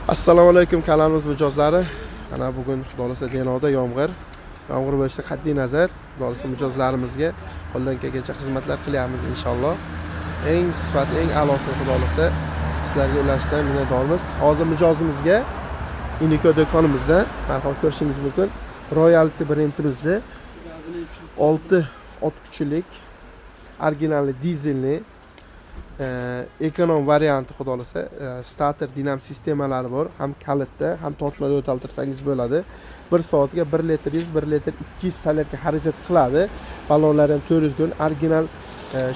Assalomu alaykum kanalimiz mijozlari. Ana bugun xudo xolasa Denovda yomg'ir bo'lishiga qat'iy nazar, xudo xolasa mijozlarimizga qo'ldan kelgancha xizmatlar qilyapmiz inshaalloh. Eng sifatli, eng a'losini xudo xolasa sizlarga ulashdan minnatdormiz. Hozir mijozimizga Unico do'konimizda marhamat ko'rishingiz mumkin. Royalty brendimizda 6 ot kuchilik original dizelli ekonom varianti xudo xolasa starter dinam sistemalari bor. Ham kalitda, ham tortmada o'taltirsangiz bo'ladi. 1 soatga 1 litr 100, 1 litr 200 salyarga xarajat qiladi. Ballonlar ham 400 gun original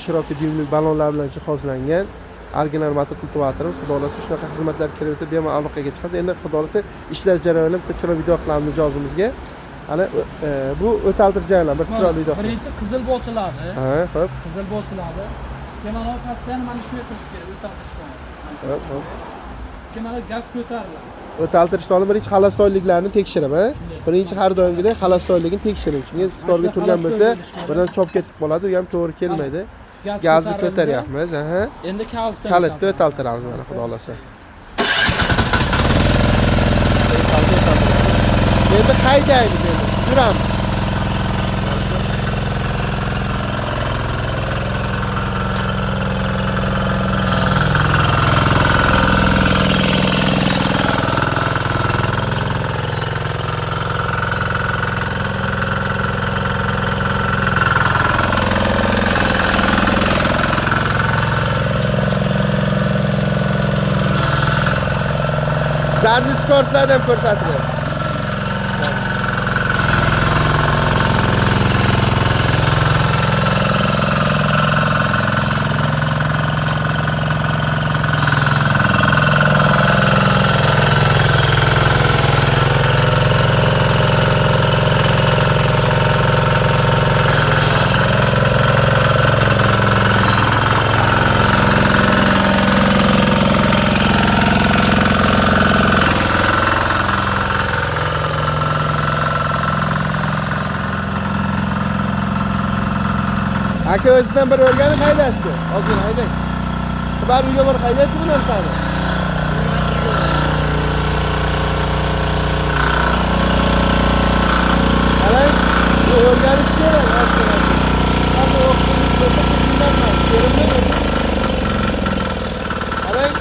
shiroki dyumli ballonlar bilan jihozlangan. Original motor kultivatorimiz xudo xolasa shunaqa xizmatlar kerak bo'lsa bemalol aloqaga chiqasiz. Endi xudo xolasa ishlar jarayonida bitta chiroyli video qilamiz mijozimizga. Ana bu o'taltirish jarayonlar bir chiroyli video. Birinchi qizil bosiladi. Ha, xo'p. Qizil bosiladi. Keyin pastdan mana shunga kirish kerak, o'taltirishdan. Xo'p. Keyin gaz ko'tariladi. O'taltirishdan oldin birinchi xalosoyliklarni tekshiraman. Birinchi har doimgidek xalosoyligini tekshiring. Chunki skorga turgan bo'lsa, birdan chop ketib qoladi, u ham to'g'ri kelmaydi. Gazni ko'taryapmiz, aha. Endi kalitni o'taltiramiz mana xudo xolasa. Endi haydaymiz endi. Yuramiz. Zadni skortlarni ham ko'rsatdi. Aka o'zingizdan bir o'rganib haydashdi. Hozir haydang. Bir uyga borib haydaysiz bu narsani. Qarang, o'rganish kerak. Hozir o'qishimiz bo'lsa tushunmayman. Kerakmi? Qarang,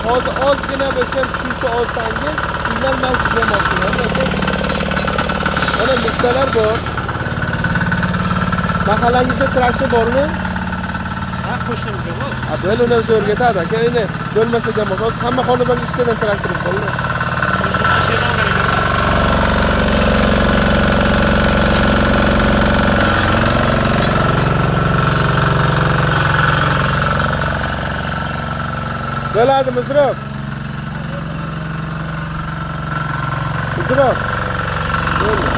hozir ozgina bo'lsa ham tushuncha olsangiz, qiynalmaysiz demoqchiman. Mana mushtalar bor. Mahallangizda traktor bormi? Ha, qo'shimcha bor. Ha, bo'lini o'zi o'rgatadi aka. Endi bo'lmasa ham bo'lsa, hozir hamma xonadonga ikkitadan traktor bormi? Bo'ladi, Muzroq. Muzroq. Bo'ldi.